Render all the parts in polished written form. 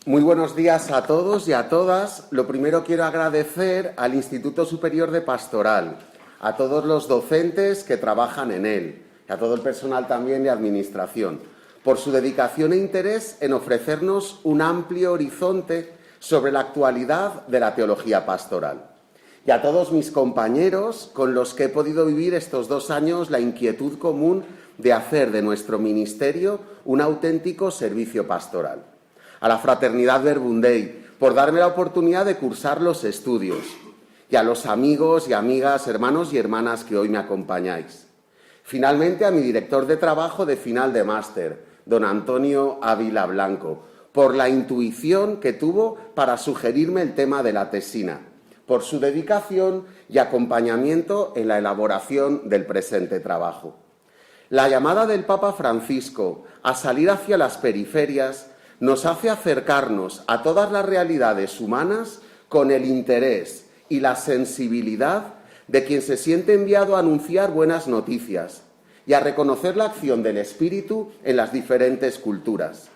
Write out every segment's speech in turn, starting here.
Muy buenos días a todos y a todas. Lo primero quiero agradecer al Instituto Superior de Pastoral, a todos los docentes que trabajan en él, y a todo el personal también de administración, por su dedicación e interés en ofrecernos un amplio horizonte sobre la actualidad de la teología pastoral. Y a todos mis compañeros con los que he podido vivir estos 2 años la inquietud común de hacer de nuestro ministerio un auténtico servicio pastoral. A la Fraternidad Verbum Dei por darme la oportunidad de cursar los estudios, y a los amigos y amigas, hermanos y hermanas que hoy me acompañáis. Finalmente, a mi director de trabajo de final de máster, don Antonio Ávila Blanco, por la intuición que tuvo para sugerirme el tema de la tesina, por su dedicación y acompañamiento en la elaboración del presente trabajo. La llamada del Papa Francisco a salir hacia las periferias nos hace acercarnos a todas las realidades humanas con el interés y la sensibilidad de quien se siente enviado a anunciar buenas noticias y a reconocer la acción del Espíritu en las diferentes culturas.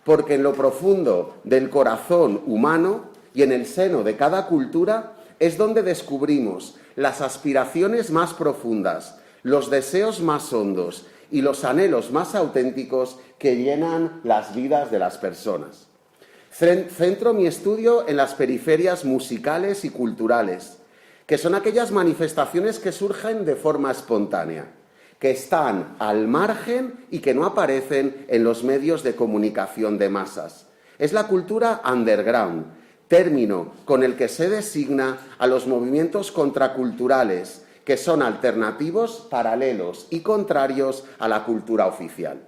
Porque en lo profundo del corazón humano y en el seno de cada cultura es donde descubrimos las aspiraciones más profundas, los deseos más hondos y los anhelos más auténticos que llenan las vidas de las personas. Centro mi estudio en las periferias musicales y culturales, que son aquellas manifestaciones que surgen de forma espontánea, que están al margen y que no aparecen en los medios de comunicación de masas. Es la cultura underground, término con el que se designa a los movimientos contraculturales, que son alternativos, paralelos y contrarios a la cultura oficial.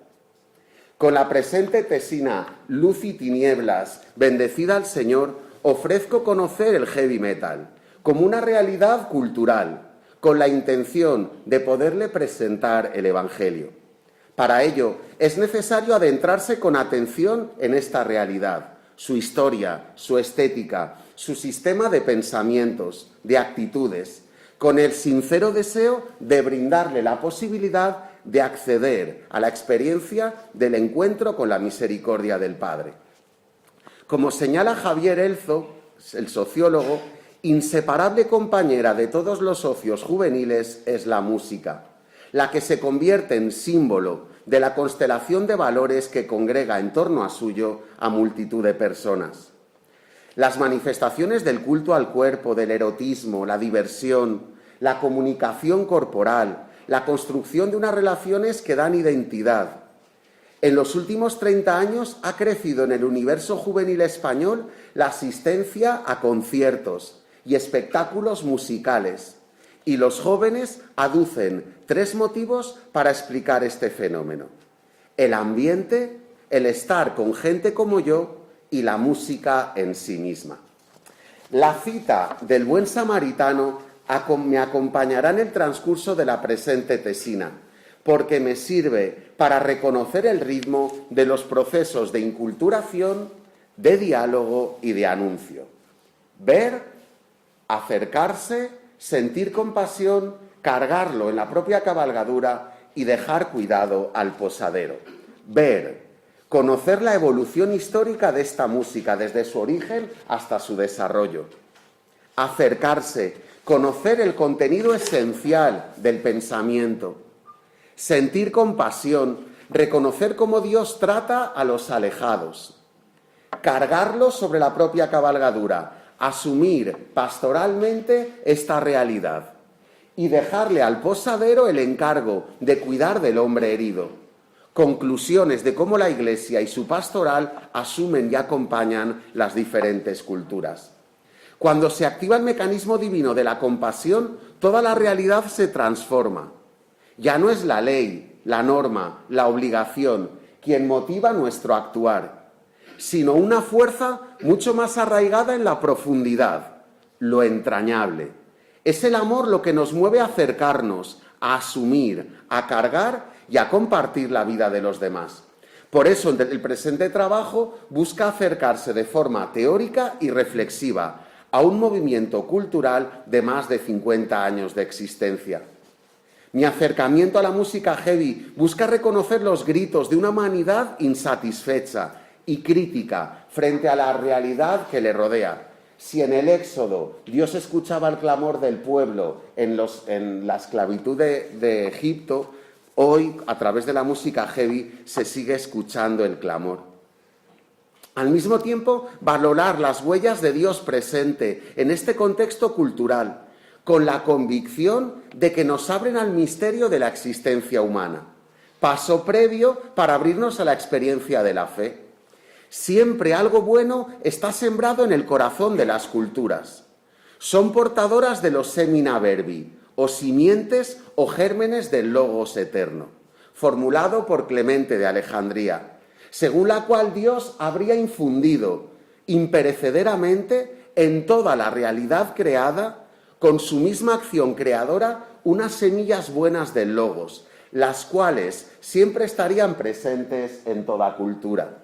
Con la presente tesina Luz y Tinieblas, bendecida al Señor, ofrezco conocer el heavy metal como una realidad cultural, con la intención de poderle presentar el Evangelio. Para ello, es necesario adentrarse con atención en esta realidad, su historia, su estética, su sistema de pensamientos, de actitudes, con el sincero deseo de brindarle la posibilidad de acceder a la experiencia del encuentro con la misericordia del Padre. Como señala Javier Elzo, el sociólogo, inseparable compañera de todos los socios juveniles es la música, la que se convierte en símbolo de la constelación de valores que congrega en torno a suyo a multitud de personas. Las manifestaciones del culto al cuerpo, del erotismo, la diversión, la comunicación corporal, la construcción de unas relaciones que dan identidad. En los últimos 30 años ha crecido en el universo juvenil español la asistencia a conciertos y espectáculos musicales, y los jóvenes aducen 3 motivos para explicar este fenómeno: el ambiente, el estar con gente como yo y la música en sí misma. La cita del buen samaritano me acompañará en el transcurso de la presente tesina, porque me sirve para reconocer el ritmo de los procesos de inculturación, de diálogo y de anuncio. Ver, acercarse, sentir compasión, cargarlo en la propia cabalgadura y dejar cuidado al posadero. Ver, conocer la evolución histórica de esta música desde su origen hasta su desarrollo. Acercarse, conocer el contenido esencial del pensamiento. Sentir compasión, reconocer cómo Dios trata a los alejados. Cargarlo sobre la propia cabalgadura, asumir pastoralmente esta realidad y dejarle al posadero el encargo de cuidar del hombre herido. Conclusiones de cómo la Iglesia y su pastoral asumen y acompañan las diferentes culturas. Cuando se activa el mecanismo divino de la compasión, toda la realidad se transforma. Ya no es la ley, la norma, la obligación quien motiva nuestro actuar, sino una fuerza mucho más arraigada en la profundidad, lo entrañable. Es el amor lo que nos mueve a acercarnos, a asumir, a cargar y a compartir la vida de los demás. Por eso el presente trabajo busca acercarse de forma teórica y reflexiva a un movimiento cultural de más de 50 años de existencia. Mi acercamiento a la música heavy busca reconocer los gritos de una humanidad insatisfecha y crítica frente a la realidad que le rodea. Si en el Éxodo Dios escuchaba el clamor del pueblo en la esclavitud de Egipto, hoy, a través de la música heavy, se sigue escuchando el clamor. Al mismo tiempo, valorar las huellas de Dios presente en este contexto cultural, con la convicción de que nos abren al misterio de la existencia humana, paso previo para abrirnos a la experiencia de la fe. Siempre algo bueno está sembrado en el corazón de las culturas. Son portadoras de los semina verbi, o simientes o gérmenes del logos eterno, formulado por Clemente de Alejandría, según la cual Dios habría infundido imperecederamente en toda la realidad creada, con su misma acción creadora, unas semillas buenas del logos, las cuales siempre estarían presentes en toda cultura.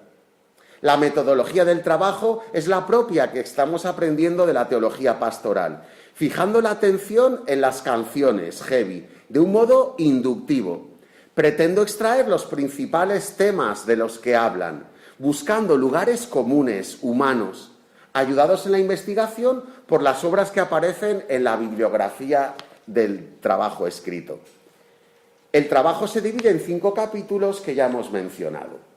La metodología del trabajo es la propia que estamos aprendiendo de la teología pastoral, fijando la atención en las canciones heavy, de un modo inductivo. Pretendo extraer los principales temas de los que hablan, buscando lugares comunes, humanos, ayudados en la investigación por las obras que aparecen en la bibliografía del trabajo escrito. El trabajo se divide en 5 capítulos que ya hemos mencionado.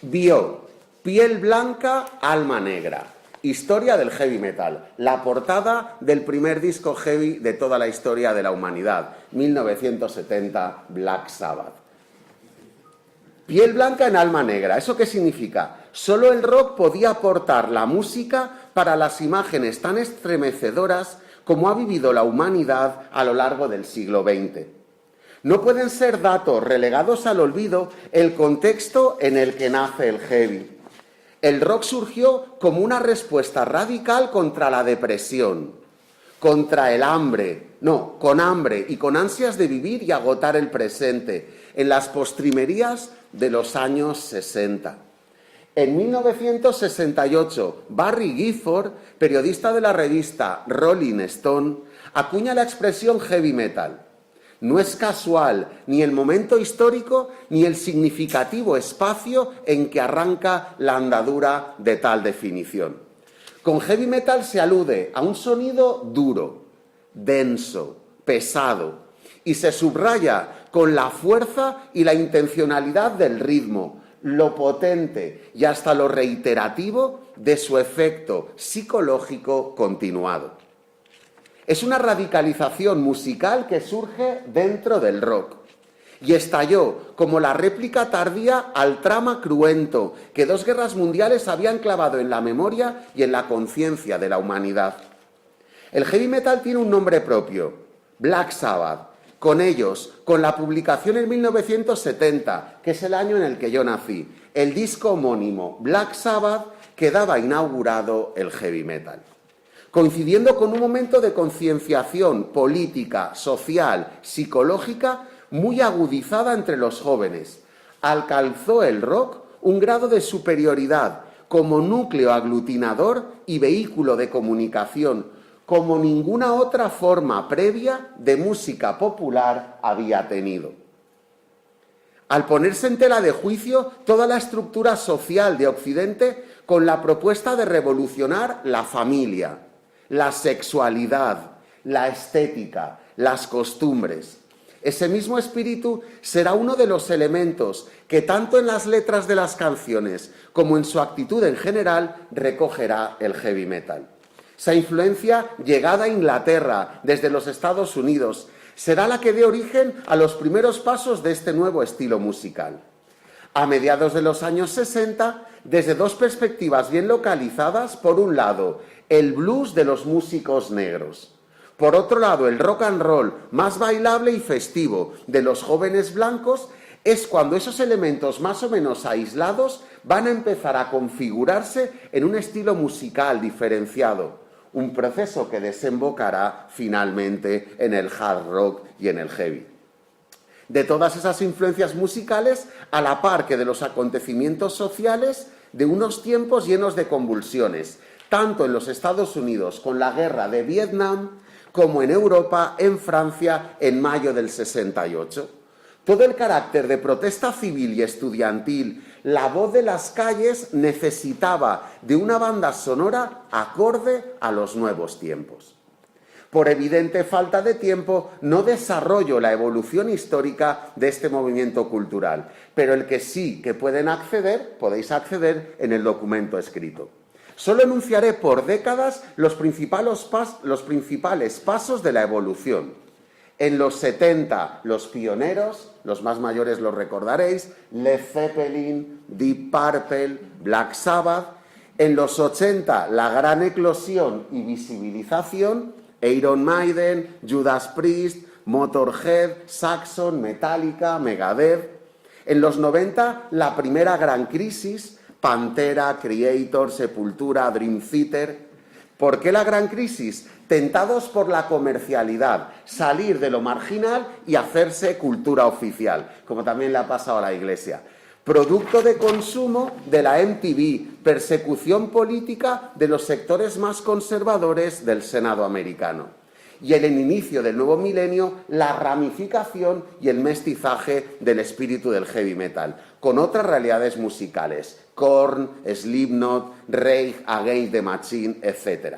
Bio, piel blanca, alma negra. Historia del heavy metal. La portada del primer disco heavy de toda la historia de la humanidad. 1970, Black Sabbath. Piel blanca en alma negra. ¿Eso qué significa? Solo el rock podía aportar la música para las imágenes tan estremecedoras como ha vivido la humanidad a lo largo del siglo XX. No pueden ser datos relegados al olvido el contexto en el que nace el heavy. El rock surgió como una respuesta radical contra la depresión, contra el hambre, con hambre y con ansias de vivir y agotar el presente, en las postrimerías de los años 60. En 1968, Barry Gifford, periodista de la revista Rolling Stone, acuña la expresión heavy metal. No es casual ni el momento histórico ni el significativo espacio en que arranca la andadura de tal definición. Con heavy metal se alude a un sonido duro, denso, pesado, y se subraya con la fuerza y la intencionalidad del ritmo, lo potente y hasta lo reiterativo de su efecto psicológico continuado. Es una radicalización musical que surge dentro del rock y estalló como la réplica tardía al trama cruento que 2 guerras mundiales habían clavado en la memoria y en la conciencia de la humanidad. El heavy metal tiene un nombre propio, Black Sabbath. Con ellos, con la publicación en 1970, que es el año en el que yo nací, el disco homónimo Black Sabbath quedaba inaugurado el heavy metal. Coincidiendo con un momento de concienciación política, social, psicológica muy agudizada entre los jóvenes, alcanzó el rock un grado de superioridad como núcleo aglutinador y vehículo de comunicación, como ninguna otra forma previa de música popular había tenido. Al ponerse en tela de juicio toda la estructura social de Occidente con la propuesta de revolucionar la familia, la sexualidad, la estética, las costumbres. Ese mismo espíritu será uno de los elementos que tanto en las letras de las canciones como en su actitud en general recogerá el heavy metal. Esa influencia llegada a Inglaterra desde los Estados Unidos será la que dé origen a los primeros pasos de este nuevo estilo musical. A mediados de los años 60, desde 2 perspectivas bien localizadas, por un lado, el blues de los músicos negros. Por otro lado, el rock and roll más bailable y festivo de los jóvenes blancos, es cuando esos elementos más o menos aislados van a empezar a configurarse en un estilo musical diferenciado, un proceso que desembocará finalmente en el hard rock y en el heavy. De todas esas influencias musicales, a la par que de los acontecimientos sociales de unos tiempos llenos de convulsiones, tanto en los Estados Unidos con la guerra de Vietnam, como en Europa, en Francia, en mayo del 68. Todo el carácter de protesta civil y estudiantil, la voz de las calles necesitaba de una banda sonora acorde a los nuevos tiempos. Por evidente falta de tiempo, no desarrollo la evolución histórica de este movimiento cultural, pero el que sí que podéis acceder en el documento escrito. Solo enunciaré por décadas los principales pasos de la evolución. En los 70, los pioneros, los más mayores lo recordaréis, Led Zeppelin, Deep Purple, Black Sabbath. En los 80, la gran eclosión y visibilización, Iron Maiden, Judas Priest, Motorhead, Saxon, Metallica, Megadeth. En los 90, la primera gran crisis, Pantera, Creator, Sepultura, Dream Theater. ¿Por qué la gran crisis? Tentados por la comercialidad, salir de lo marginal y hacerse cultura oficial, como también le ha pasado a la Iglesia. Producto de consumo de la MTV, persecución política de los sectores más conservadores del Senado americano. Y en el inicio del nuevo milenio, la ramificación y el mestizaje del espíritu del heavy metal, con otras realidades musicales, Korn, Slipknot, Rage Against the Machine, etc.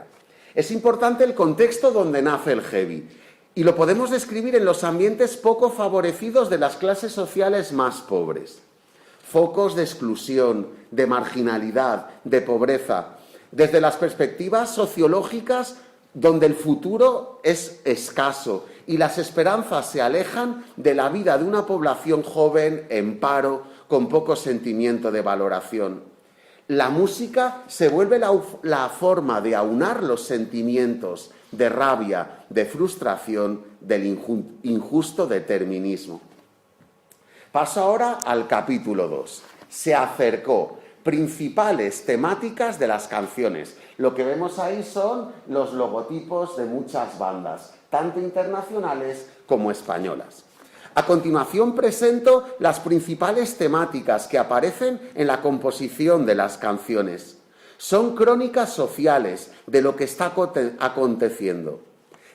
Es importante el contexto donde nace el heavy, y lo podemos describir en los ambientes poco favorecidos de las clases sociales más pobres. Focos de exclusión, de marginalidad, de pobreza, desde las perspectivas sociológicas donde el futuro es escaso y las esperanzas se alejan de la vida de una población joven, en paro, con poco sentimiento de valoración. La música se vuelve la forma de aunar los sentimientos de rabia, de frustración, del injusto determinismo. Paso ahora al capítulo 2. Se acercó. Principales temáticas de las canciones. Lo que vemos ahí son los logotipos de muchas bandas, tanto internacionales como españolas. A continuación presento las principales temáticas que aparecen en la composición de las canciones. Son crónicas sociales de lo que está aconteciendo.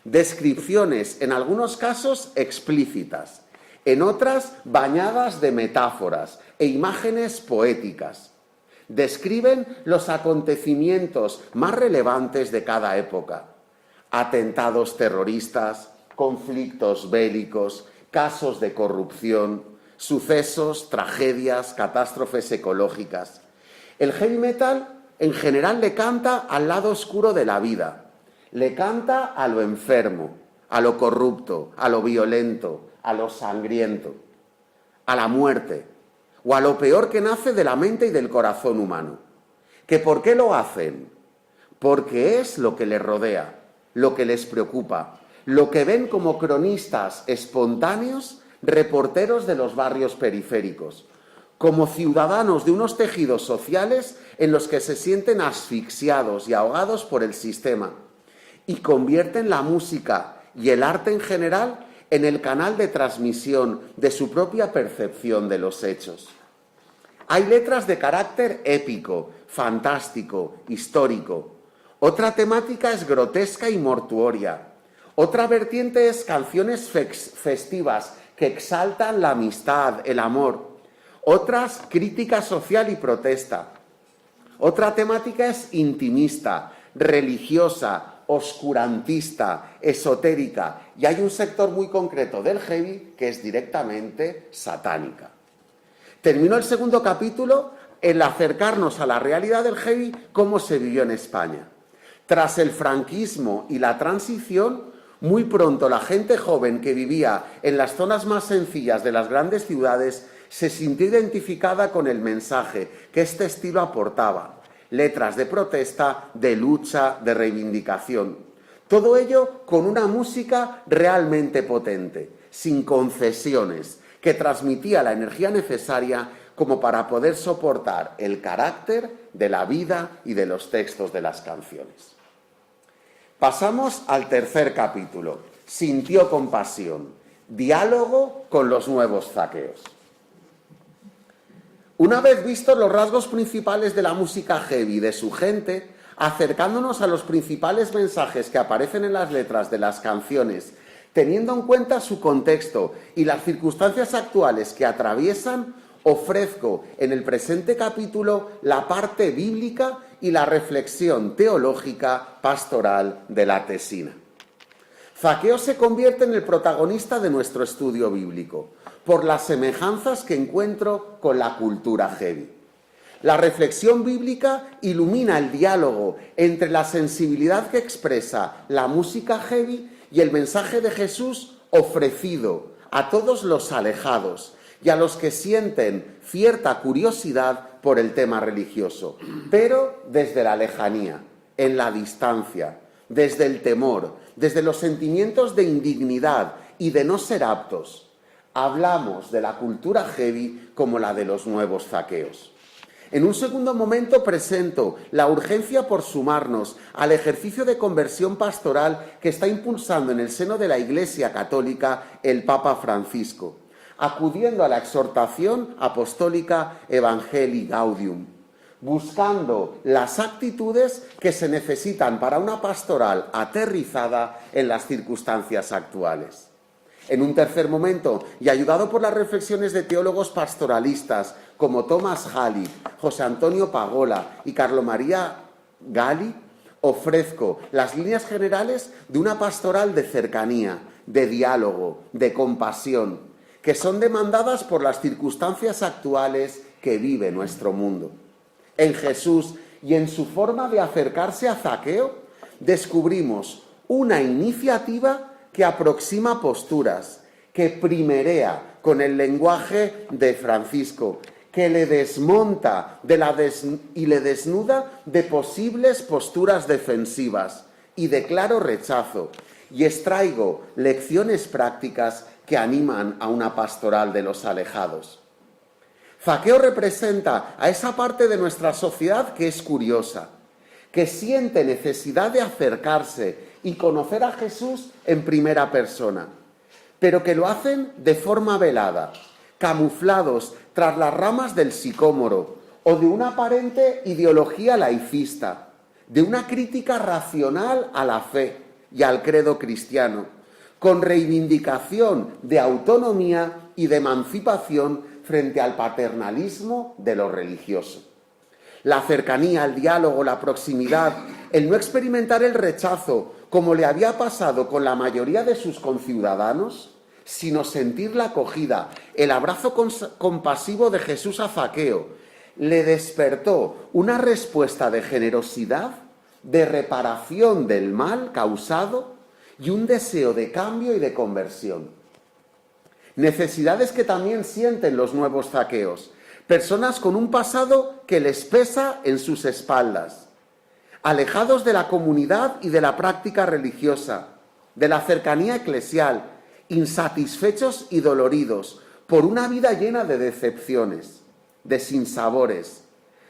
Descripciones, en algunos casos explícitas, en otras bañadas de metáforas e imágenes poéticas. Describen los acontecimientos más relevantes de cada época. Atentados terroristas, conflictos bélicos, casos de corrupción, sucesos, tragedias, catástrofes ecológicas. El heavy metal en general le canta al lado oscuro de la vida, le canta a lo enfermo, a lo corrupto, a lo violento, a lo sangriento, a la muerte, o a lo peor que nace de la mente y del corazón humano. ¿Que por qué lo hacen? Porque es lo que les rodea, lo que les preocupa, lo que ven como cronistas espontáneos, reporteros de los barrios periféricos, como ciudadanos de unos tejidos sociales en los que se sienten asfixiados y ahogados por el sistema, y convierten la música y el arte en general en el canal de transmisión de su propia percepción de los hechos. Hay letras de carácter épico, fantástico, histórico. Otra temática es grotesca y mortuoria. Otra vertiente es canciones festivas que exaltan la amistad, el amor. Otras, crítica social y protesta. Otra temática es intimista, religiosa, oscurantista, esotérica, y hay un sector muy concreto del heavy que es directamente satánica. Terminó el segundo capítulo en acercarnos a la realidad del heavy, cómo se vivió en España. Tras el franquismo y la transición, muy pronto la gente joven que vivía en las zonas más sencillas de las grandes ciudades se sintió identificada con el mensaje que este estilo aportaba. Letras de protesta, de lucha, de reivindicación. Todo ello con una música realmente potente, sin concesiones, que transmitía la energía necesaria como para poder soportar el carácter de la vida y de los textos de las canciones. Pasamos al tercer capítulo, Sintió compasión, diálogo con los nuevos zaqueos. Una vez vistos los rasgos principales de la música heavy de su gente, acercándonos a los principales mensajes que aparecen en las letras de las canciones, Teniendo en cuenta su contexto y las circunstancias actuales que atraviesan, ofrezco en el presente capítulo la parte bíblica y la reflexión teológica pastoral de la tesina. Zaqueo se convierte en el protagonista de nuestro estudio bíblico, por las semejanzas que encuentro con la cultura heavy. La reflexión bíblica ilumina el diálogo entre la sensibilidad que expresa la música heavy y el mensaje de Jesús ofrecido a todos los alejados y a los que sienten cierta curiosidad por el tema religioso, pero desde la lejanía, en la distancia, desde el temor, desde los sentimientos de indignidad y de no ser aptos. Hablamos de la cultura heavy como la de los nuevos Zaqueos. En un segundo momento presento la urgencia por sumarnos al ejercicio de conversión pastoral que está impulsando en el seno de la Iglesia Católica el Papa Francisco, acudiendo a la exhortación apostólica Evangelii Gaudium, buscando las actitudes que se necesitan para una pastoral aterrizada en las circunstancias actuales. En un tercer momento, y ayudado por las reflexiones de teólogos pastoralistas como Tomás Halley, José Antonio Pagola y Carlo María Gali, ofrezco las líneas generales de una pastoral de cercanía, de diálogo, de compasión, que son demandadas por las circunstancias actuales que vive nuestro mundo. En Jesús y en su forma de acercarse a Zaqueo, descubrimos una iniciativa que aproxima posturas, que primerea con el lenguaje de Francisco, que le desmonta y le desnuda de posibles posturas defensivas y de claro rechazo, y extraigo lecciones prácticas que animan a una pastoral de los alejados. Zaqueo representa a esa parte de nuestra sociedad que es curiosa, que siente necesidad de acercarse y conocer a Jesús en primera persona, pero que lo hacen de forma velada, camuflados tras las ramas del sicómoro o de una aparente ideología laicista, de una crítica racional a la fe y al credo cristiano, con reivindicación de autonomía y de emancipación frente al paternalismo de lo religioso. La cercanía, el diálogo, la proximidad, el no experimentar el rechazo, como le había pasado con la mayoría de sus conciudadanos, sino sentir la acogida, el abrazo compasivo de Jesús a Zaqueo, le despertó una respuesta de generosidad, de reparación del mal causado y un deseo de cambio y de conversión. Necesidades que también sienten los nuevos Zaqueos, personas con un pasado que les pesa en sus espaldas, alejados de la comunidad y de la práctica religiosa, de la cercanía eclesial, insatisfechos y doloridos por una vida llena de decepciones, de sinsabores,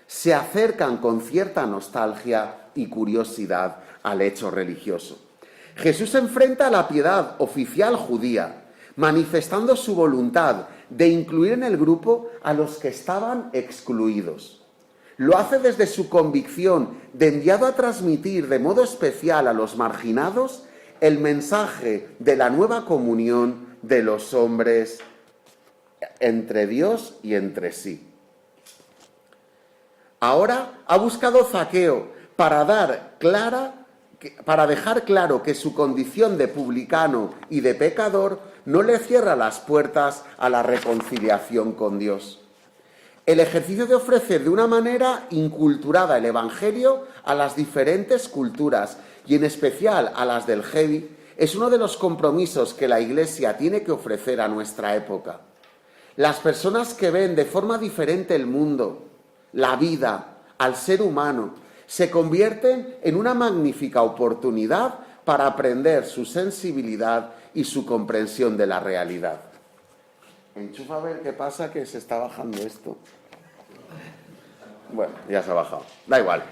se acercan con cierta nostalgia y curiosidad al hecho religioso. Jesús enfrenta a la piedad oficial judía, manifestando su voluntad de incluir en el grupo a los que estaban excluidos. Lo hace desde su convicción de enviado a transmitir de modo especial a los marginados el mensaje de la nueva comunión de los hombres entre Dios y entre sí. Ahora ha buscado Zaqueo para dejar claro que su condición de publicano y de pecador no le cierra las puertas a la reconciliación con Dios. El ejercicio de ofrecer de una manera inculturada el Evangelio a las diferentes culturas y en especial a las del heavy es uno de los compromisos que la Iglesia tiene que ofrecer a nuestra época. Las personas que ven de forma diferente el mundo, la vida, al ser humano, se convierten en una magnífica oportunidad para aprender su sensibilidad y su comprensión de la realidad. Enchufa a ver qué pasa, que se está bajando esto. Bueno, ya se ha bajado. Da igual.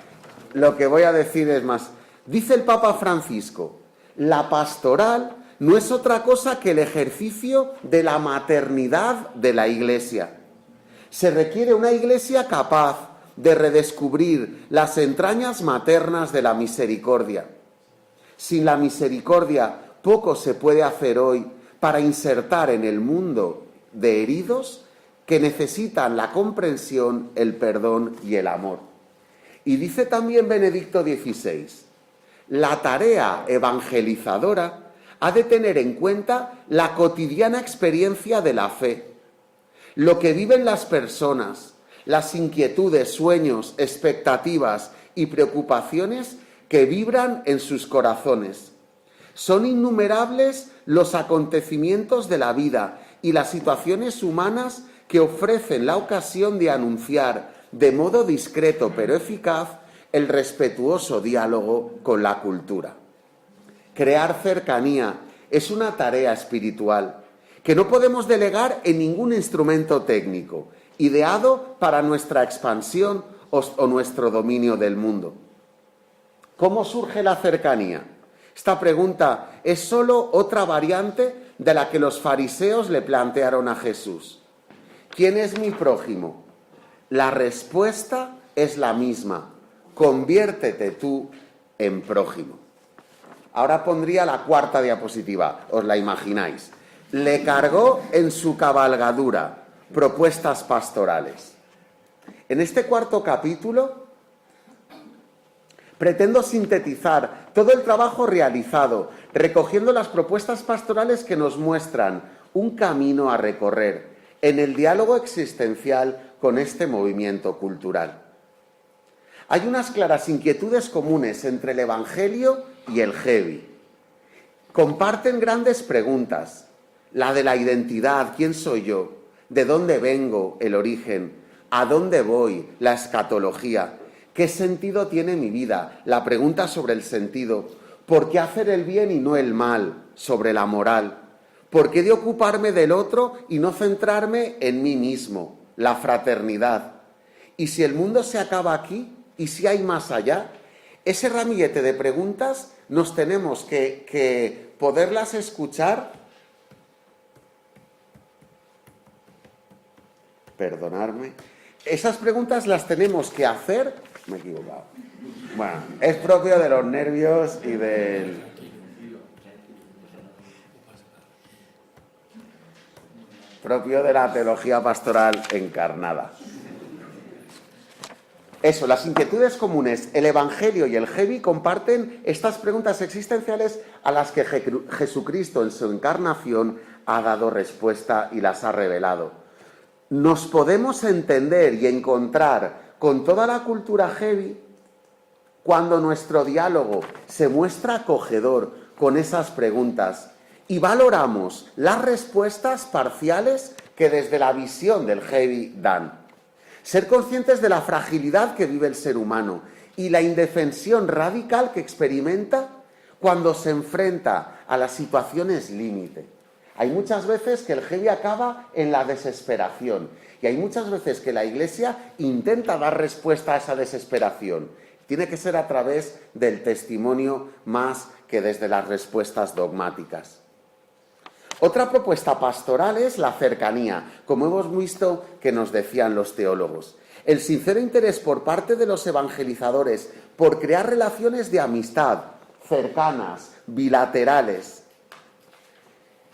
Lo que voy a decir es más. Dice el Papa Francisco, la pastoral no es otra cosa que el ejercicio de la maternidad de la Iglesia. Se requiere una Iglesia capaz de redescubrir las entrañas maternas de la misericordia. Sin la misericordia poco se puede hacer hoy para insertar en el mundo de heridos que necesitan la comprensión, el perdón y el amor. Y dice también Benedicto XVI, la tarea evangelizadora ha de tener en cuenta la cotidiana experiencia de la fe, lo que viven las personas, las inquietudes, sueños, expectativas y preocupaciones que vibran en sus corazones. Son innumerables los acontecimientos de la vida y las situaciones humanas que ofrecen la ocasión de anunciar de modo discreto pero eficaz el respetuoso diálogo con la cultura. Crear cercanía es una tarea espiritual que no podemos delegar en ningún instrumento técnico, ideado para nuestra expansión o nuestro dominio del mundo. ¿Cómo surge la cercanía? Esta pregunta es solo otra variante de la que los fariseos le plantearon a Jesús. ¿Quién es mi prójimo? La respuesta es la misma. Conviértete tú en prójimo. Ahora pondría la cuarta diapositiva, os la imagináis. Le cargó en su cabalgadura propuestas pastorales. En este cuarto capítulo pretendo sintetizar todo el trabajo realizado, recogiendo las propuestas pastorales que nos muestran un camino a recorrer en el diálogo existencial con este movimiento cultural. Hay unas claras inquietudes comunes entre el Evangelio y el heavy. Comparten grandes preguntas, la de la identidad, ¿quién soy yo? ¿De dónde vengo? El origen. ¿A dónde voy? La escatología. ¿Qué sentido tiene mi vida? La pregunta sobre el sentido. ¿Por qué hacer el bien y no el mal? Sobre la moral. ¿Por qué de ocuparme del otro y no centrarme en mí mismo? La fraternidad. ¿Y si el mundo se acaba aquí? ¿Y si hay más allá? Ese ramillete de preguntas nos tenemos que poderlas escuchar. Perdonadme. Esas preguntas las tenemos que hacer. Me he equivocado. Bueno, es propio de los nervios y del... propio de la teología pastoral encarnada. Eso, las inquietudes comunes, el Evangelio y el heavy comparten estas preguntas existenciales a las que Jesucristo en su encarnación ha dado respuesta y las ha revelado. Nos podemos entender y encontrar con toda la cultura heavy cuando nuestro diálogo se muestra acogedor con esas preguntas y valoramos las respuestas parciales que desde la visión del heavy dan. Ser conscientes de la fragilidad que vive el ser humano y la indefensión radical que experimenta cuando se enfrenta a las situaciones límite. Hay muchas veces que el heavy acaba en la desesperación y hay muchas veces que la Iglesia intenta dar respuesta a esa desesperación. Tiene que ser a través del testimonio más que desde las respuestas dogmáticas. Otra propuesta pastoral es la cercanía, como hemos visto que nos decían los teólogos. El sincero interés por parte de los evangelizadores por crear relaciones de amistad, cercanas, bilaterales,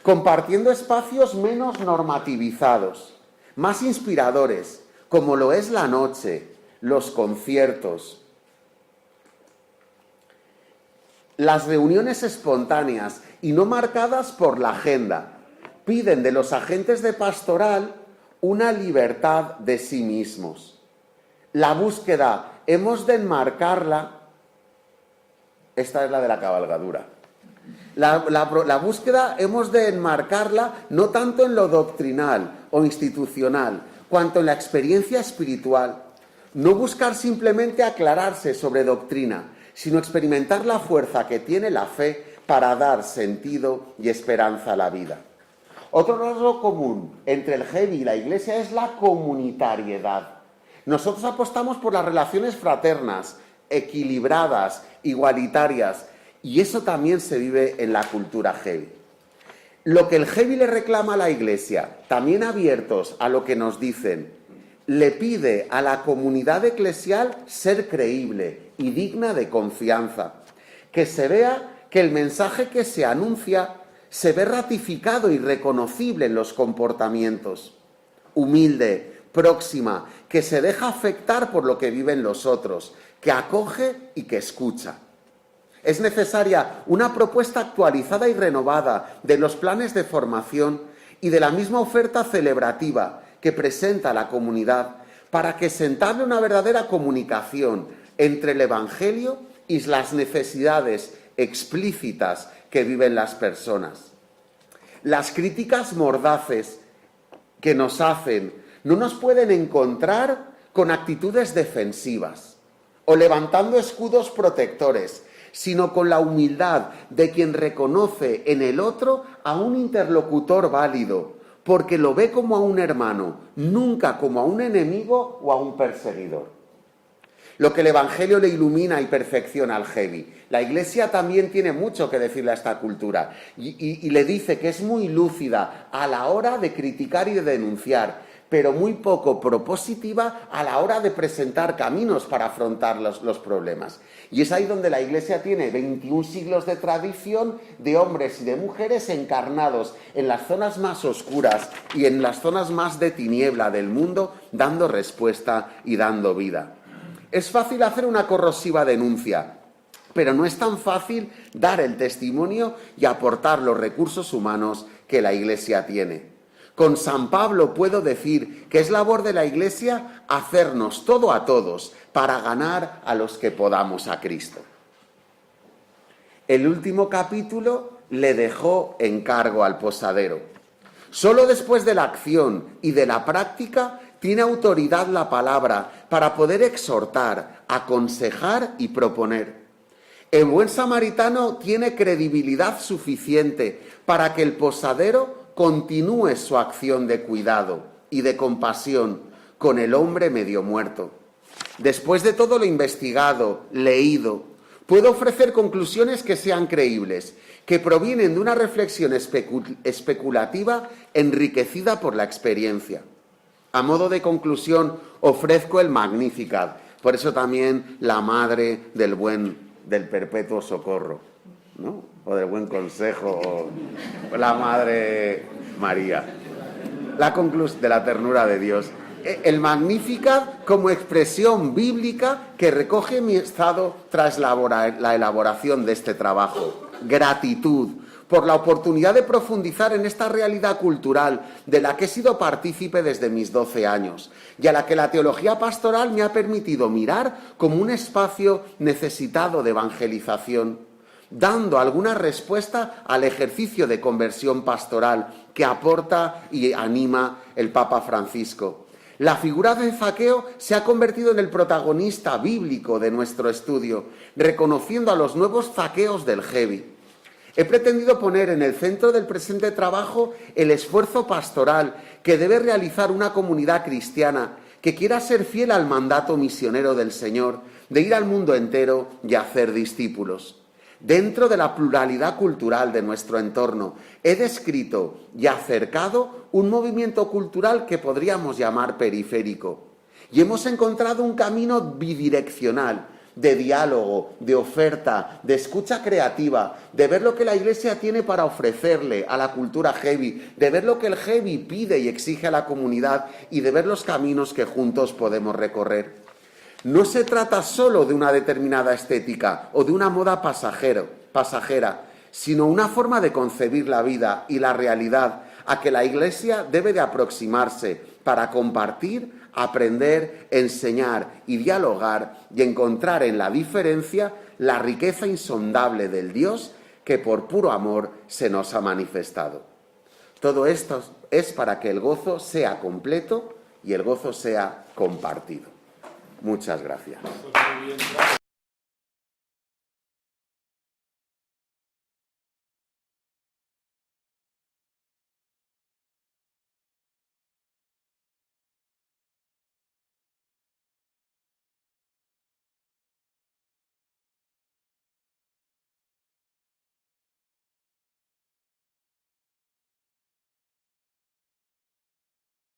compartiendo espacios menos normativizados, más inspiradores, como lo es la noche, los conciertos, las reuniones espontáneas y no marcadas por la agenda, piden de los agentes de pastoral una libertad de sí mismos. La búsqueda, hemos de enmarcarla, esta es la de la cabalgadura. La búsqueda hemos de enmarcarla no tanto en lo doctrinal o institucional, cuanto en la experiencia espiritual. No buscar simplemente aclararse sobre doctrina, sino experimentar la fuerza que tiene la fe para dar sentido y esperanza a la vida. Otro rasgo común entre el heavy y la Iglesia es la comunitariedad. Nosotros apostamos por las relaciones fraternas, equilibradas, igualitarias, y eso también se vive en la cultura heavy. Lo que el heavy le reclama a la Iglesia, también abiertos a lo que nos dicen, le pide a la comunidad eclesial ser creíble y digna de confianza, que se vea que el mensaje que se anuncia se ve ratificado y reconocible en los comportamientos. Humilde, próxima, que se deja afectar por lo que viven los otros, que acoge y que escucha. Es necesaria una propuesta actualizada y renovada de los planes de formación y de la misma oferta celebrativa que presenta la comunidad para que se entable una verdadera comunicación entre el Evangelio y las necesidades explícitas que viven las personas. Las críticas mordaces que nos hacen no nos pueden encontrar con actitudes defensivas o levantando escudos protectores, sino con la humildad de quien reconoce en el otro a un interlocutor válido, porque lo ve como a un hermano, nunca como a un enemigo o a un perseguidor. Lo que el Evangelio le ilumina y perfecciona al heavy. La Iglesia también tiene mucho que decirle a esta cultura y le dice que es muy lúcida a la hora de criticar y de denunciar, pero muy poco propositiva a la hora de presentar caminos para afrontar los problemas. Y es ahí donde la Iglesia tiene 21 siglos de tradición de hombres y de mujeres encarnados en las zonas más oscuras y en las zonas más de tiniebla del mundo, dando respuesta y dando vida. Es fácil hacer una corrosiva denuncia, pero no es tan fácil dar el testimonio y aportar los recursos humanos que la Iglesia tiene. Con San Pablo puedo decir que es labor de la Iglesia hacernos todo a todos para ganar a los que podamos a Cristo. El último capítulo le dejó encargo al posadero. Solo después de la acción y de la práctica tiene autoridad la palabra para poder exhortar, aconsejar y proponer. El buen samaritano tiene credibilidad suficiente para que el posadero continúe su acción de cuidado y de compasión con el hombre medio muerto. Después de todo lo investigado, leído, puedo ofrecer conclusiones que sean creíbles, que provienen de una reflexión especulativa enriquecida por la experiencia. A modo de conclusión, ofrezco el Magnificat, por eso también la madre del perpetuo socorro, ¿no? O del buen consejo, o la Madre María, de la ternura de Dios. El Magnificat como expresión bíblica que recoge mi estado tras la elaboración de este trabajo. Gratitud por la oportunidad de profundizar en esta realidad cultural de la que he sido partícipe desde mis 12 años y a la que la teología pastoral me ha permitido mirar como un espacio necesitado de evangelización, dando alguna respuesta al ejercicio de conversión pastoral que aporta y anima el Papa Francisco. La figura de Zaqueo se ha convertido en el protagonista bíblico de nuestro estudio, reconociendo a los nuevos Zaqueos del heavy. He pretendido poner en el centro del presente trabajo el esfuerzo pastoral que debe realizar una comunidad cristiana que quiera ser fiel al mandato misionero del Señor de ir al mundo entero y hacer discípulos. Dentro de la pluralidad cultural de nuestro entorno, he descrito y acercado un movimiento cultural que podríamos llamar periférico. Y hemos encontrado un camino bidireccional, de diálogo, de oferta, de escucha creativa, de ver lo que la Iglesia tiene para ofrecerle a la cultura heavy, de ver lo que el heavy pide y exige a la comunidad y de ver los caminos que juntos podemos recorrer. No se trata solo de una determinada estética o de una moda pasajera, sino una forma de concebir la vida y la realidad a que la Iglesia debe de aproximarse para compartir, aprender, enseñar y dialogar y encontrar en la diferencia la riqueza insondable del Dios que por puro amor se nos ha manifestado. Todo esto es para que el gozo sea completo y el gozo sea compartido. Muchas gracias.